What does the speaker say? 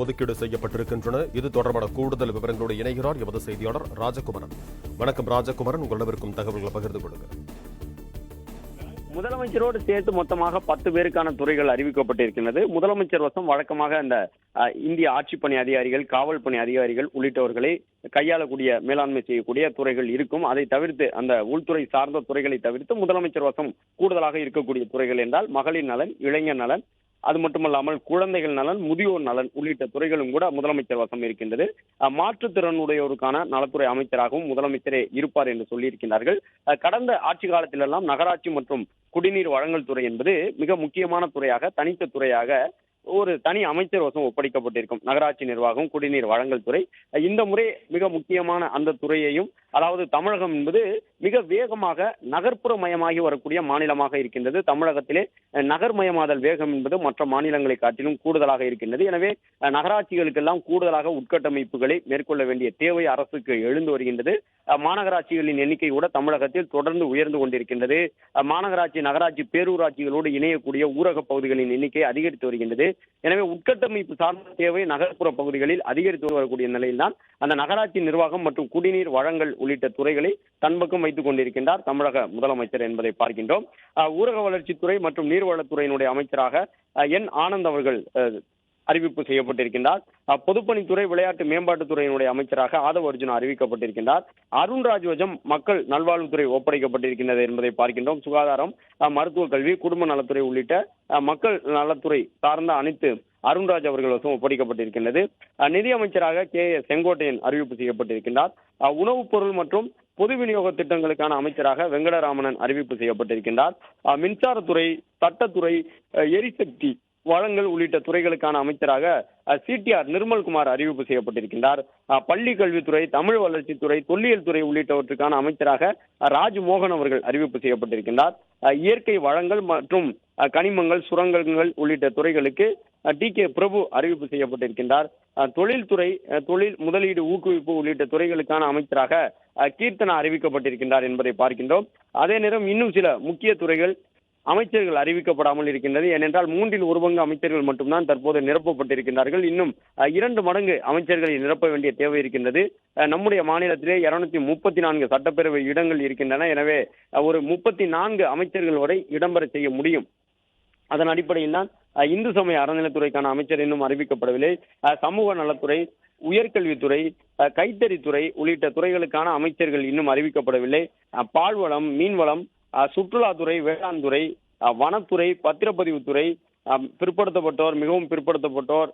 ஒதுக்கீடு செய்யப்பட்டிருக்கின்றன. இது தொடர்பான கூடுதல் விவரங்களோடு இணைகிறார் எமது செய்தியாளர் ராஜகுமரன். வணக்கம் ராஜகுமரன், உங்களிடமிருக்கும் தகவல்களை பகிர்ந்து கொள்ளுங்கள். முதலமைச்சரோடு சேர்த்து மொத்தமாக 10 பேருக்கான துறைகள் அறிவிக்கப்பட்டிருக்கிறது. முதலமைச்சர் வசம் வழக்கமாக அந்த இந்திய ஆட்சிப்பணி அதிகாரிகள், காவல் பணி அதிகாரிகள் உள்ளிட்டவர்களை கையாளக்கூடிய, மேலாண்மை செய்யக்கூடிய துறைகள் இருக்கும். அதை தவிர்த்து அந்த உள்துறை சார்ந்த துறைகளை தவிர்த்து முதலமைச்சர் வசம் கூடுதலாக இருக்கக்கூடிய துறைகள் என்றால் மகளிர் நலன், இளைஞர் நலன், அது மட்டுமல்லாமல் குழந்தைகள் நலன், முதியோர் நலன் உள்ளிட்ட துறைகளும் கூட முதலமைச்சர் வசம் இருக்கின்றது. மாற்றுத்திறனுடையோருக்கான நலத்துறை அமைச்சராகவும் முதலமைச்சரே இருப்பார் என்று சொல்லியிருக்கிறார்கள். கடந்த ஆட்சி காலத்திலெல்லாம் நகராட்சி மற்றும் குடிநீர் வழங்கல் துறை என்பது மிக முக்கியமான துறையாக, தனித்த துறையாக ஒரு தனி அமைச்சர் வசம் ஒப்படைக்கப்பட்டிருக்கும். நகராட்சி நிர்வாகம், குடிநீர் வழங்கல் துறை. இந்த முறை மிக முக்கியமான அந்த துறையையும், அதாவது தமிழகம் என்பது மிக வேகமாக நகர்ப்புற மயமாகி வரக்கூடிய மாநிலமாக இருக்கின்றது. தமிழகத்திலே நகர்மயமாதல் வேகம் என்பது மற்ற மாநிலங்களை காட்டிலும் கூடுதலாக இருக்கின்றது. எனவே நகராட்சிகளுக்கெல்லாம் கூடுதலாக உட்கட்டமைப்புகளை மேற்கொள்ள வேண்டிய தேவை அரசுக்கு எழுந்து வருகின்றது. மாநகராட்சிகளின் எண்ணிக்கை கூட தமிழகத்தில் தொடர்ந்து உயர்ந்து கொண்டிருக்கின்றது. மாநகராட்சி, நகராட்சி, பேரூராட்சிகளோடு இணையக்கூடிய ஊரக பகுதிகளின் எண்ணிக்கை அதிகரித்து வருகின்றது. எனவே உட்கட்டமைப்பு சார்ந்த தேவை நகர்ப்புற பகுதிகளில் அதிகரித்து வரக்கூடிய நிலையில்தான் அந்த நகராட்சி நிர்வாகம் மற்றும் குடிநீர் வழங்கல் உள்ளிட்ட துறைகளை தன்பக்கம் வைத்துக் கொண்டிருக்கின்றார் தமிழக முதலமைச்சர் என்பதை பார்க்கின்றோம். ஊரக வளர்ச்சித்துறை மற்றும் நீர்வளத்துறையினுடைய அமைச்சராக என் ஆனந்த் அவர்கள் அறிவிப்பு செய்யப்பட்டிருக்கின்றார். பொதுப்பணித்துறை, விளையாட்டு மேம்பாட்டுத்துறையினுடைய அமைச்சராக ஆதவ அர்ஜுனா அறிவிக்கப்பட்டிருக்கின்றார். அருண்ராஜ் வஜம் மக்கள் நல்வாழ்வுத்துறை ஒப்படைக்கப்பட்டிருக்கின்றது என்பதை பார்க்கின்றோம். சுகாதாரம், மருத்துவ கல்வி, குடும்ப நலத்துறை உள்ளிட்ட மக்கள் நலத்துறை சார்ந்த அனைத்து அருண்ராஜ் அவர்கள் வசம் ஒப்படைக்கப்பட்டிருக்கின்றது. நிதியமைச்சராக செங்கோட்டையன் அறிவிப்பு செய்யப்பட்டிருக்கின்றார். உணவுப் பொருள் மற்றும் பொது விநியோக திட்டங்களுக்கான அமைச்சராக வெங்கடராமன் அறிவிப்பு செய்யப்பட்டிருக்கின்றார். மின்சாரத்துறை, சட்டத்துறை, எரிசக்தி வழங்கல் உள்ளிட்ட துறைகளுக்கான அமைச்சராக சிடிஆர் நிர்மல்குமார் அறிவிப்பு செய்யப்பட்டிருக்கின்றார். பள்ளி கல்வித்துறை, தமிழ் வளர்ச்சித்துறை, தொல்லியல் துறை உள்ளிட்டவற்றுக்கான அமைச்சராக ராஜ்மோகன் அவர்கள் அறிவிப்பு செய்யப்பட்டிருக்கின்றார். இயற்கை வளங்கள் மற்றும் கனிமங்கள், சுரங்கங்கள் உள்ளிட்ட துறைகளுக்கு டி.கே. பிரபு அறிவிப்பு செய்யப்பட்டிருக்கின்றார். தொழில்துறை, தொழில் முதலீடு ஊக்குவிப்பு உள்ளிட்ட துறைகளுக்கான அமைச்சராக கீர்த்தனா அறிவிக்கப்பட்டிருக்கின்றார் என்பதை பார்க்கின்றோம். அதே நேரம் இன்னும் சில முக்கிய துறைகள் அமைச்சர்கள் அறிவிக்கப்படாமல் இருக்கின்றது. ஏனென்றால் 1/3 பங்கு அமைச்சர்கள் மட்டும்தான் தற்போது நிரப்பப்பட்டிருக்கின்றார்கள். இன்னும் 2 மடங்கு அமைச்சர்களை நிரப்ப வேண்டிய தேவை இருக்கின்றது. நம்முடைய மாநிலத்திலே 234 சட்டப்பேரவை இடங்கள் இருக்கின்றன. எனவே ஒரு 34 அமைச்சர்கள் வரை இடம்பெற செய்ய முடியும். அதன் அடிப்படையில் தான் இந்து சமய அறநிலைத்துறைக்கான அமைச்சர் இன்னும் அறிவிக்கப்படவில்லை. சமூக நலத்துறை, உயர்கல்வித்துறை, கைத்தறித்துறை உள்ளிட்ட துறைகளுக்கான அமைச்சர்கள் இன்னும் அறிவிக்கப்படவில்லை. பால்வளம், மீன்வளம், சுற்றுலாத்துறை, வேளாண் துறை, வனத்துறை, பத்திரப்பதிவுத்துறை, பிற்படுத்தப்பட்டோர், மிகவும் பிற்படுத்தப்பட்டோர்,